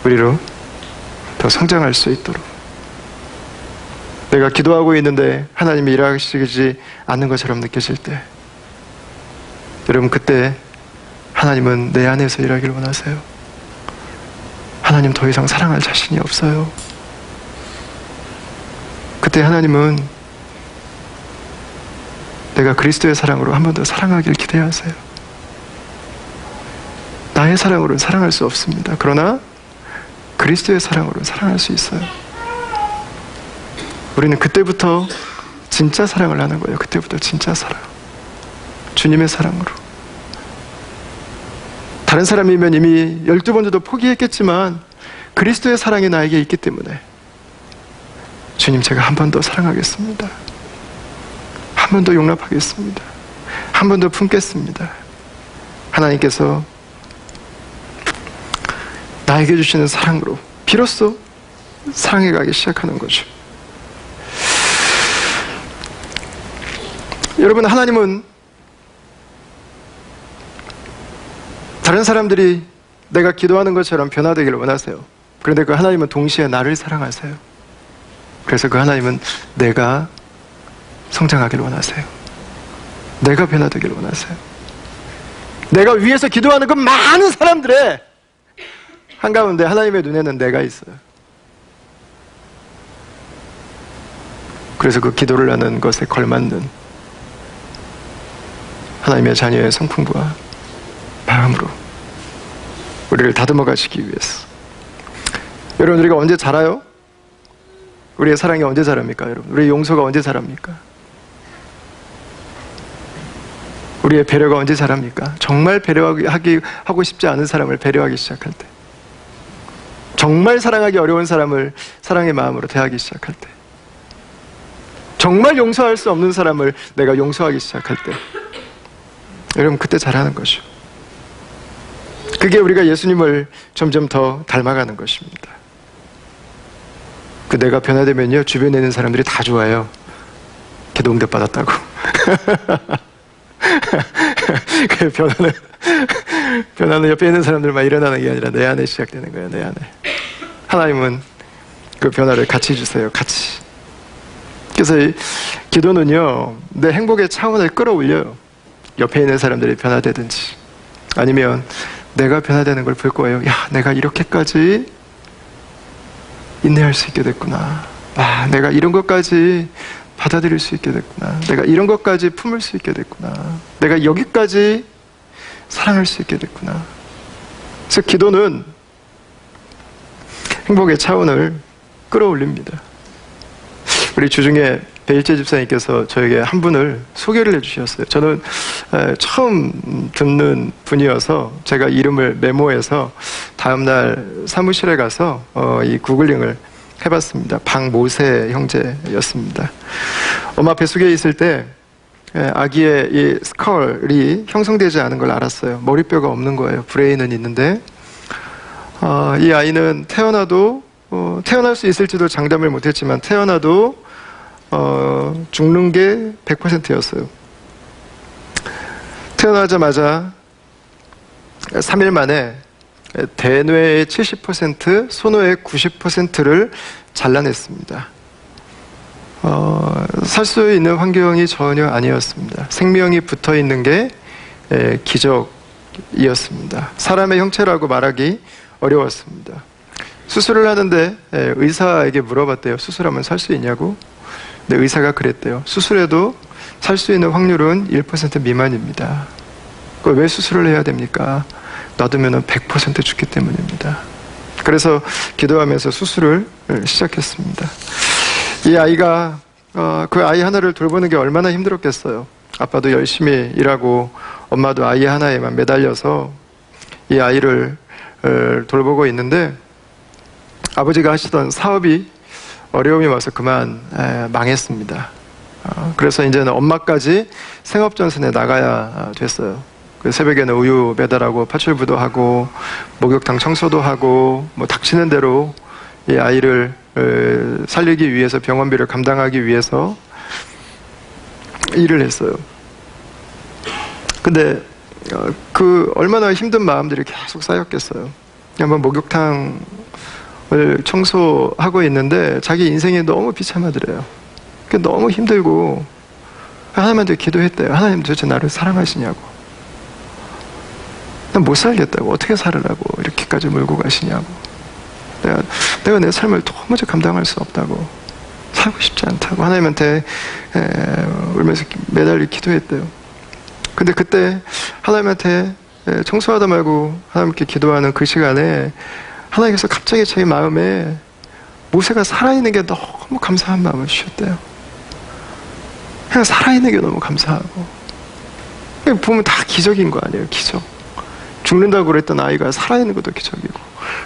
우리로 더 성장할 수 있도록. 내가 기도하고 있는데 하나님이 일하시지 않는 것처럼 느껴질 때, 여러분, 그때 하나님은 내 안에서 일하기를 원하세요. 하나님 더 이상 사랑할 자신이 없어요. 그때 하나님은 내가 그리스도의 사랑으로 한 번 더 사랑하길 기대하세요. 나의 사랑으로는 사랑할 수 없습니다. 그러나 그리스도의 사랑으로는 사랑할 수 있어요. 우리는 그때부터 진짜 사랑을 하는 거예요. 그때부터 진짜 사랑. 주님의 사랑으로. 다른 사람이면 이미 12번째도 포기했겠지만 그리스도의 사랑이 나에게 있기 때문에 주님, 제가 한 번 더 사랑하겠습니다. 한 번 더 용납하겠습니다. 한 번 더 품겠습니다. 하나님께서 나에게 주시는 사랑으로 비로소 사랑해가기 시작하는 거죠. 여러분, 하나님은 다른 사람들이 내가 기도하는 것처럼 변화되기를 원하세요. 그런데 그 하나님은 동시에 나를 사랑하세요. 그래서 그 하나님은 내가 성장하기를 원하세요. 내가 변화되기를 원하세요. 내가 위에서 기도하는 그 많은 사람들의 한가운데 하나님의 눈에는 내가 있어요. 그래서 그 기도를 하는 것에 걸맞는 하나님의 자녀의 성품과 마음으로 우리를 다듬어 가시기 위해서. 여러분, 우리가 언제 자라요? 우리의 사랑이 언제 자랍니까? 여러분, 우리의 용서가 언제 자랍니까? 우리의 배려가 언제 자랍니까? 정말 하고 싶지 않은 사람을 배려하기 시작할 때, 정말 사랑하기 어려운 사람을 사랑의 마음으로 대하기 시작할 때, 정말 용서할 수 없는 사람을 내가 용서하기 시작할 때, 여러분, 그때 자라는 거죠. 그게 우리가 예수님을 점점 더 닮아가는 것입니다. 그 내가 변화되면요, 주변에 있는 사람들이 다 좋아요. 기도 응답 받았다고. 그 변화는 옆에 있는 사람들만 일어나는 게 아니라 내 안에 시작되는 거예요. 내 안에. 하나님은 그 변화를 같이 주세요. 같이. 그래서 이 기도는요, 내 행복의 차원을 끌어올려요. 옆에 있는 사람들이 변화되든지 아니면 내가 변화되는 걸 볼 거예요. 야, 내가 이렇게까지 인내할 수 있게 됐구나. 아, 내가 이런 것까지 받아들일 수 있게 됐구나. 내가 이런 것까지 품을 수 있게 됐구나. 내가 여기까지 사랑할 수 있게 됐구나. 그래서 기도는 행복의 차원을 끌어올립니다. 우리 주중에 베일제 집사님께서 저에게 한 분을 소개를 해주셨어요. 저는 처음 듣는 분이어서 제가 이름을 메모해서 다음날 사무실에 가서 이 구글링을 해봤습니다. 박모세 형제였습니다. 엄마 뱃속에 있을 때 아기의 이 스컬이 형성되지 않은 걸 알았어요. 머리뼈가 없는 거예요. 브레인은 있는데 이 아이는 태어나도 태어날 수 있을지도 장담을 못했지만 태어나도 죽는 게 100%였어요. 태어나자마자 3일 만에 대뇌의 70%, 소뇌의 90%를 잘라냈습니다. 살 수 있는 환경이 전혀 아니었습니다. 생명이 붙어 있는 게 기적이었습니다. 사람의 형체라고 말하기 어려웠습니다. 수술을 하는데 의사에게 물어봤대요. 수술하면 살 수 있냐고? 근데 의사가 그랬대요. 수술해도 살 수 있는 확률은 1% 미만입니다. 그걸 왜 수술을 해야 됩니까? 놔두면 100% 죽기 때문입니다. 그래서 기도하면서 수술을 시작했습니다. 이 아이가 그 아이 하나를 돌보는 게 얼마나 힘들었겠어요. 아빠도 열심히 일하고 엄마도 아이 하나에만 매달려서 이 아이를 돌보고 있는데 아버지가 하시던 사업이 어려움이 와서 그만 망했습니다. 그래서 이제는 엄마까지 생업전선에 나가야 됐어요. 새벽에는 우유 배달하고 파출부도 하고 목욕탕 청소도 하고 뭐 닥치는 대로 이 아이를 살리기 위해서 병원비를 감당하기 위해서 일을 했어요. 근데 그 얼마나 힘든 마음들이 계속 쌓였겠어요. 한번 목욕탕을 청소하고 있는데 자기 인생이 너무 비참하더래요. 너무 힘들고 하나님한테 기도했대요. 하나님 도대체 나를 사랑하시냐고. 난 못 살겠다고. 어떻게 살으라고 이렇게까지 몰고 가시냐고. 내가 내 삶을 도무지 감당할 수 없다고. 살고 싶지 않다고 하나님한테 울면서 매달리 기도했대요. 근데 그때 하나님한테 청소하다 말고 하나님께 기도하는 그 시간에 하나님께서 갑자기 제 마음에 모세가 살아있는 게 너무 감사한 마음을 주셨대요. 그냥 살아있는 게 너무 감사하고. 보면 다 기적인 거 아니에요. 기적. 죽는다고 그랬던 아이가 살아있는 것도 기적이고,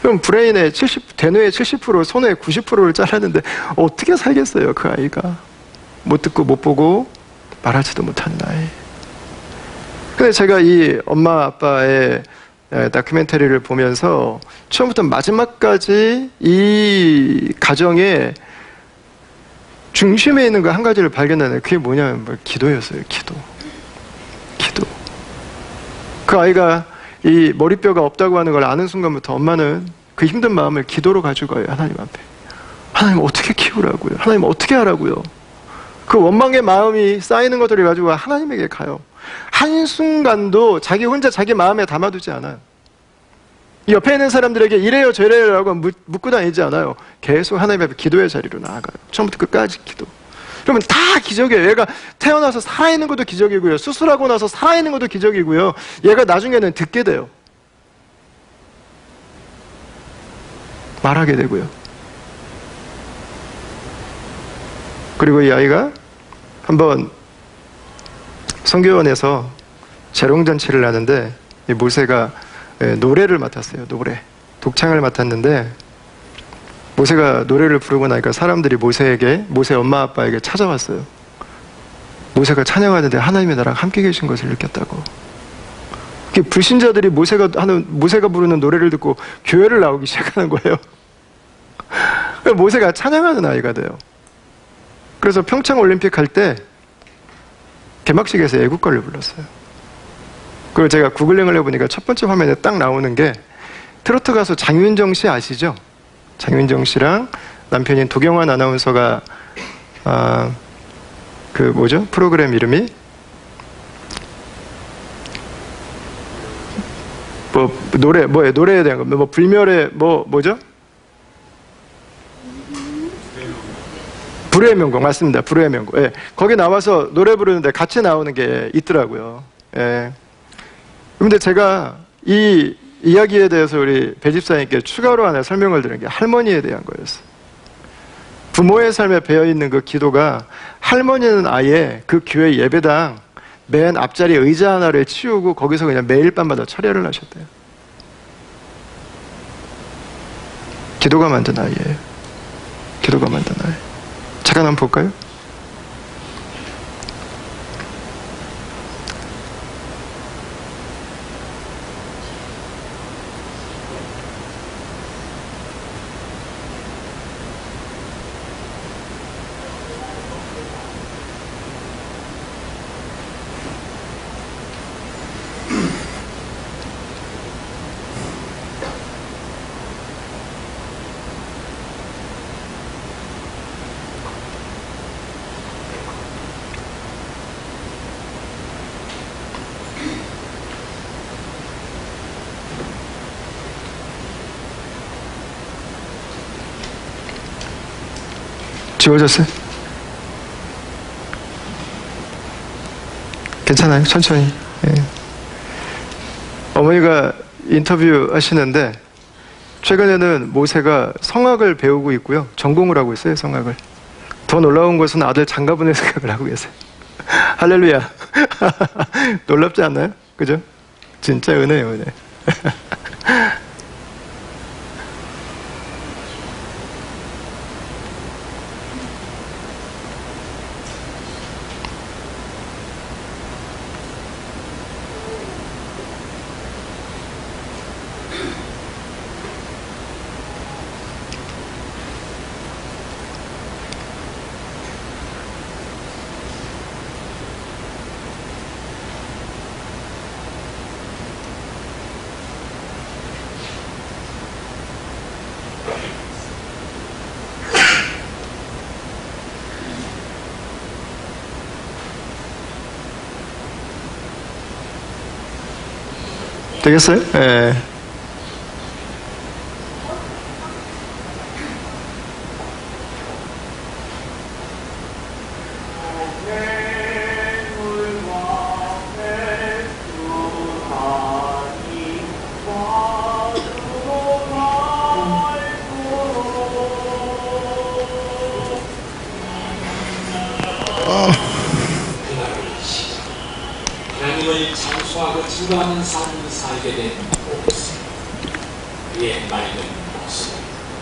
그럼 브레인의 대뇌의 70%, 손의 90%를 잘랐는데 어떻게 살겠어요, 그 아이가? 못 듣고 못 보고 말하지도 못하는 아이. 근데 제가 이 엄마 아빠의 다큐멘터리를 보면서 처음부터 마지막까지 이 가정의 중심에 있는 거 한 가지를 발견하는, 그게 뭐냐면 기도였어요. 기도. 그 아이가 이 머리뼈가 없다고 하는 걸 아는 순간부터 엄마는 그 힘든 마음을 기도로 가지고 가요. 하나님 앞에. 하나님 어떻게 키우라고요? 하나님 어떻게 하라고요? 그 원망의 마음이 쌓이는 것들을 가지고 하나님에게 가요. 한순간도 자기 혼자 자기 마음에 담아두지 않아요. 옆에 있는 사람들에게 이래요 저래요 라고 묻고 다니지 않아요. 계속 하나님 앞에 기도의 자리로 나아가요. 처음부터 끝까지 기도. 그러면 다 기적이에요. 얘가 태어나서 살아있는 것도 기적이고요, 수술하고 나서 살아있는 것도 기적이고요, 얘가 나중에는 듣게 돼요. 말하게 되고요. 그리고 이 아이가 한번 성교원에서 재롱잔치를 하는데 이 모세가 노래를 맡았어요. 노래. 독창을 맡았는데 모세가 노래를 부르고 나니까 사람들이 모세 엄마 아빠에게 찾아왔어요. 모세가 찬양하는데 하나님이 나랑 함께 계신 것을 느꼈다고. 불신자들이 모세가 부르는 노래를 듣고 교회를 나오기 시작하는 거예요. 모세가 찬양하는 아이가 돼요. 그래서 평창 올림픽 할 때 개막식에서 애국가를 불렀어요. 그걸 제가 구글링을 해보니까 첫 번째 화면에 딱 나오는 게 트로트 가수 장윤정 씨 아시죠? 장윤정 씨랑 남편인 도경환 아나운서가 프로그램 이름이 노래에 대한 거 불멸의 뭐죠? 불후의 명곡 맞습니다. 불후의 명곡. 예. 거기 나와서 노래 부르는데 같이 나오는 게 있더라고요. 예. 근데 제가 이 이야기에 대해서 우리 배집사님께 추가로 하나 설명을 드린 게 할머니에 대한 거였어요. 부모의 삶에 배어있는 그 기도가, 할머니는 아예 그 교회 예배당 맨 앞자리 의자 하나를 치우고 거기서 그냥 매일 밤마다 철야를 하셨대요. 기도가 만든 아이예요. 기도가 만든 아이. 잠깐 한번 볼까요? 지워졌어요? 괜찮아요? 천천히. 예. 어머니가 인터뷰 하시는데 최근에는 모세가 성악을 배우고 있고요, 전공을 하고 있어요. 성악을. 더 놀라운 것은 아들 장가보낼 생각을 하고 계세요. 할렐루야. 놀랍지 않나요? 그죠? 진짜 은혜예요, 은혜. 되겠어요? 예. 하나님을 장수하고 증거하는 삶을 사이 살게 된 모습, 그의 맑은 모습,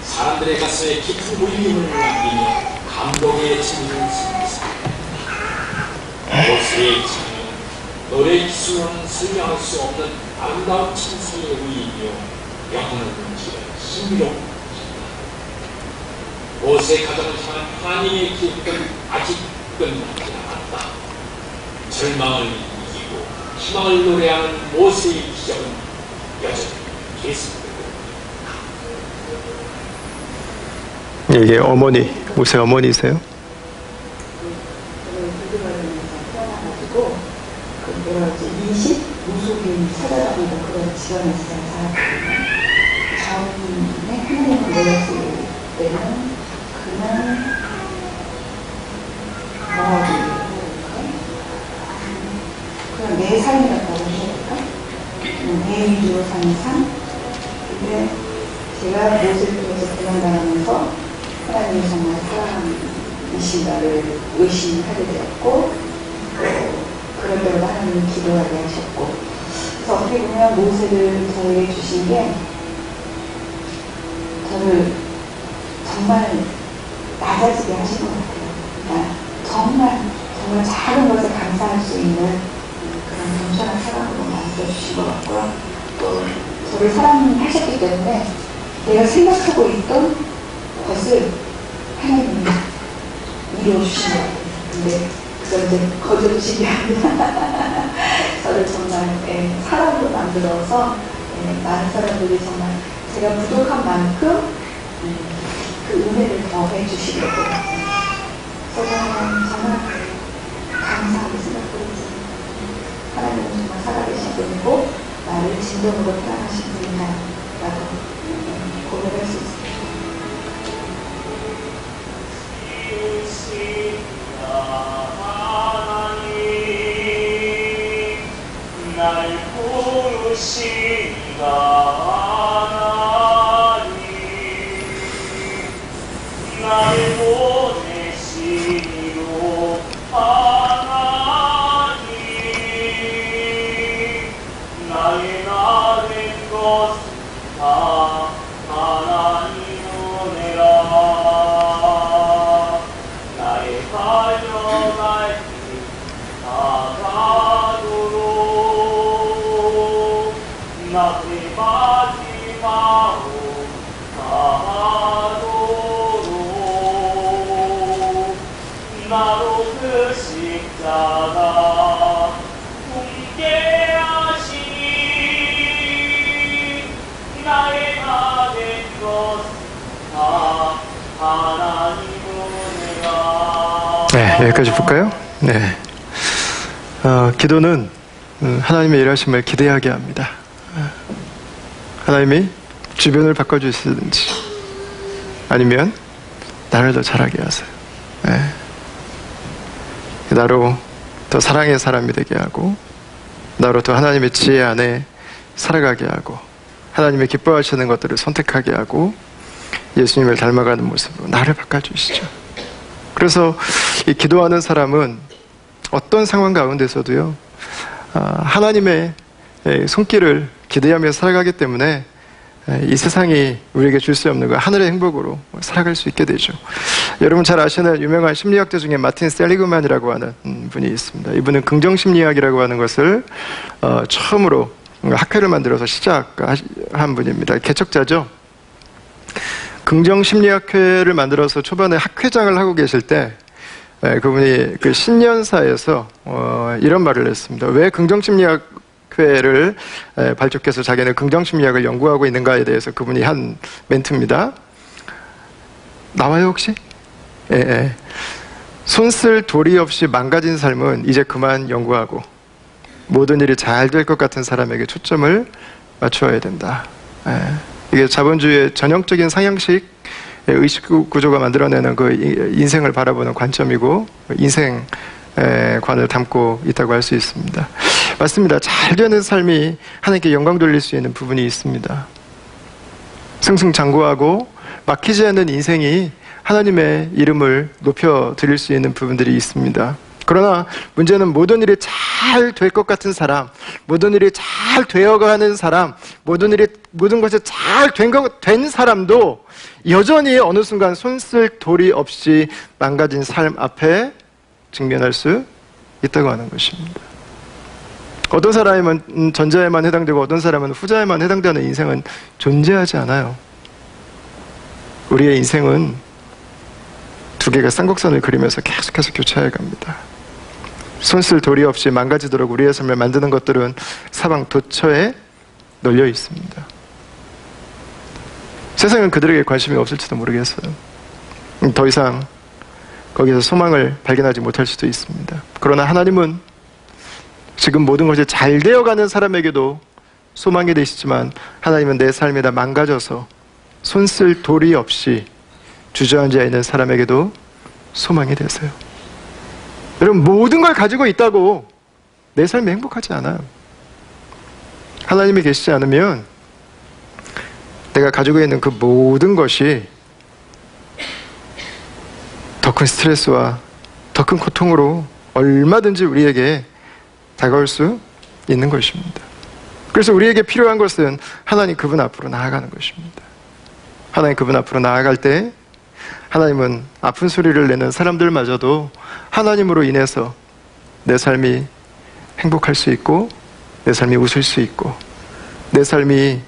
사람들의 가슴에 깊은 울림을 남기며 감동의 진리를 씁니다. 모세의 찬양은 노래 기술로는 설명할 수 없는 아름다운 찬송의 의미이며 영혼을 넘치는 신비로운 모세 가정을 향한 하나님의 기쁨은 아직 끝나지 않았다. 절망을 이기고 희망을 노래하는 모세의 기적은 여전히 계속되고 있다. 이게 어머니, 모세 어머니세요? 태어나가지고 이제 무속인 찾아다니는 그런 지원에서 살았거든요. 처음에 하나님을 몰랐을 때는 그냥 뭐라고 그냥 내 삶이었다고 해야 될까? 내 위주로 사는 삶? 근데 제가 모세를 통해서 분양당하면서 하나님이 정말 사랑이신가를 의심하게 되었고 그런 대로 하나님이 기도하게 하셨고 그래서 어떻게 보면 모세를 저에게 주신 게 저를 정말 낮아지게 하신 것 같아요. 그러니까 정말 작은 것에 감사할 수 있는 그런 겸손한 사람으로 만들어주신 것 같고요. 또 저를 사랑하셨기 때문에 내가 생각하고 있던 것을 하나님이 이루어주신 것 같아요. 근데 그걸 이제 거저주신 게 아니라 저를 정말 사람으로 만들어서 많은 사람들이 정말 제가 부족한 만큼 그 은혜를 더해 주시려고 그래서 저는 정말 감사하게 생각하고 있습니다. 하나님은 정말 살아계신 분이고 나를 진정으로 사랑하신 분이다 라고 고백할 수 있습니다. 날 부르신다 하나님 날 보내시니로 하나님 나의 나 된 것은 다 하나님 은혜라 나의 달려갈 길 다가도록 나의 마지막으로 가도록 나로 그 십자가 함께 하시니 나의 다 된 것은 다 하나님 은혜라. 네, 여기까지 볼까요? 네. 기도는 하나님의 일하심을 기대하게 합니다. 하나님이 주변을 바꿔주시든지 아니면 나를 더 잘하게 하세요. 네. 나로 더 사랑의 사람이 되게 하고 나로 더 하나님의 지혜 안에 살아가게 하고 하나님의 기뻐하시는 것들을 선택하게 하고 예수님을 닮아가는 모습으로 나를 바꿔주시죠. 그래서 이 기도하는 사람은 어떤 상황 가운데서도요 하나님의 손길을 기대하며 살아가기 때문에 이 세상이 우리에게 줄 수 없는 그 하늘의 행복으로 살아갈 수 있게 되죠. 여러분 잘 아시는 유명한 심리학자 중에 마틴 셀리그만이라고 하는 분이 있습니다. 이분은 긍정심리학이라고 하는 것을 처음으로 학회를 만들어서 시작한 분입니다. 개척자죠. 긍정심리학회를 만들어서 초반에 학회장을 하고 계실 때 그분이 그 신년사에서 이런 말을 했습니다. 왜 긍정심리학회를 발족해서 자기는 긍정심리학을 연구하고 있는가에 대해서 그분이 한 멘트입니다. 나와요 혹시? 예. 손쓸 도리 없이 망가진 삶은 이제 그만 연구하고 모든 일이 잘 될 것 같은 사람에게 초점을 맞추어야 된다. 이게 자본주의의 전형적인 상향식 의식 구조가 만들어내는 그 인생을 바라보는 관점이고 인생관을 담고 있다고 할 수 있습니다. 맞습니다. 잘 되는 삶이 하나님께 영광 돌릴 수 있는 부분이 있습니다. 승승장구하고 막히지 않는 인생이 하나님의 이름을 높여 드릴 수 있는 부분들이 있습니다. 그러나 문제는 모든 일이 잘 될 것 같은 사람, 모든 일이 잘 되어가는 사람, 모든 것이 잘 된 사람도 여전히 어느 순간 손쓸 도리 없이 망가진 삶 앞에 직면할 수 있다고 하는 것입니다. 어떤 사람은 전자에만 해당되고 어떤 사람은 후자에만 해당되는 인생은 존재하지 않아요. 우리의 인생은 두 개가 쌍곡선을 그리면서 계속해서 교차해 갑니다. 손쓸 도리 없이 망가지도록 우리의 삶을 만드는 것들은 사방 도처에 널려 있습니다. 세상은 그들에게 관심이 없을지도 모르겠어요. 더 이상 거기서 소망을 발견하지 못할 수도 있습니다. 그러나 하나님은 지금 모든 것이 잘 되어가는 사람에게도 소망이 되시지만 하나님은 내 삶이 다 망가져서 손쓸 도리 없이 주저앉아 있는 사람에게도 소망이 되세요. 여러분, 모든 걸 가지고 있다고 내 삶이 행복하지 않아요. 하나님이 계시지 않으면 내가 가지고 있는 그 모든 것이 더 큰 스트레스와 더 큰 고통으로 얼마든지 우리에게 다가올 수 있는 것입니다. 그래서 우리에게 필요한 것은 하나님 그분 앞으로 나아가는 것입니다. 하나님 그분 앞으로 나아갈 때 하나님은 아픈 소리를 내는 사람들마저도 하나님으로 인해서 내 삶이 행복할 수 있고 내 삶이 웃을 수 있고 내 삶이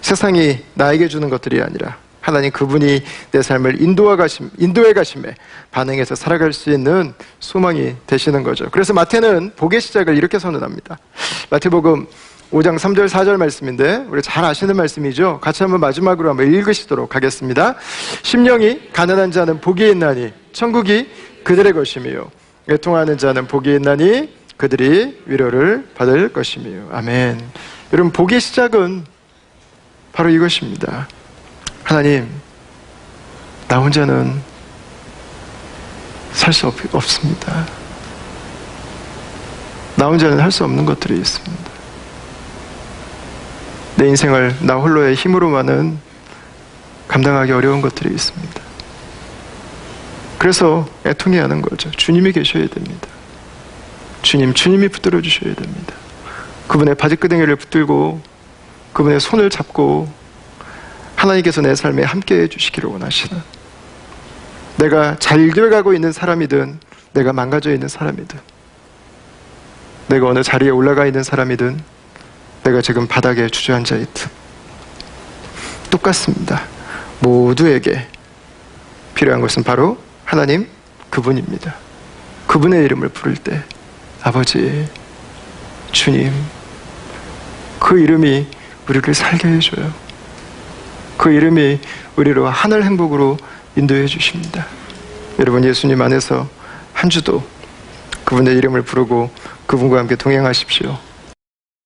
세상이 나에게 주는 것들이 아니라 하나님 그분이 내 삶을 인도해 가심에 반응해서 살아갈 수 있는 소망이 되시는 거죠. 그래서 마태는 복의 시작을 이렇게 선언합니다. 마태복음 5장 3절 4절 말씀인데 우리 잘 아시는 말씀이죠. 같이 한번 마지막으로 한번 읽으시도록 하겠습니다. 심령이 가난한 자는 복이 있나니 천국이 그들의 것이며 애통하는 자는 복이 있나니 그들이 위로를 받을 것이며. 아멘. 여러분, 복의 시작은 바로 이것입니다. 하나님, 나 혼자는 살 수 없습니다. 나 혼자는 할 수 없는 것들이 있습니다. 내 인생을 나 홀로의 힘으로만은 감당하기 어려운 것들이 있습니다. 그래서 애통해야 하는 거죠. 주님이 계셔야 됩니다. 주님이 붙들어 주셔야 됩니다. 그분의 바지끄댕이를 붙들고 그분의 손을 잡고 하나님께서 내 삶에 함께해 주시기를 원하시는, 내가 잘 돼가고 있는 사람이든 내가 망가져 있는 사람이든 내가 어느 자리에 올라가 있는 사람이든 내가 지금 바닥에 주저앉아 있든 똑같습니다. 모두에게 필요한 것은 바로 하나님 그분입니다. 그분의 이름을 부를 때 아버지, 주님, 그 이름이 우리를 살게 해줘요. 그 이름이 우리로 하늘 행복으로 인도해 주십니다. 여러분, 예수님 안에서 한 주도 그분의 이름을 부르고 그분과 함께 동행하십시오.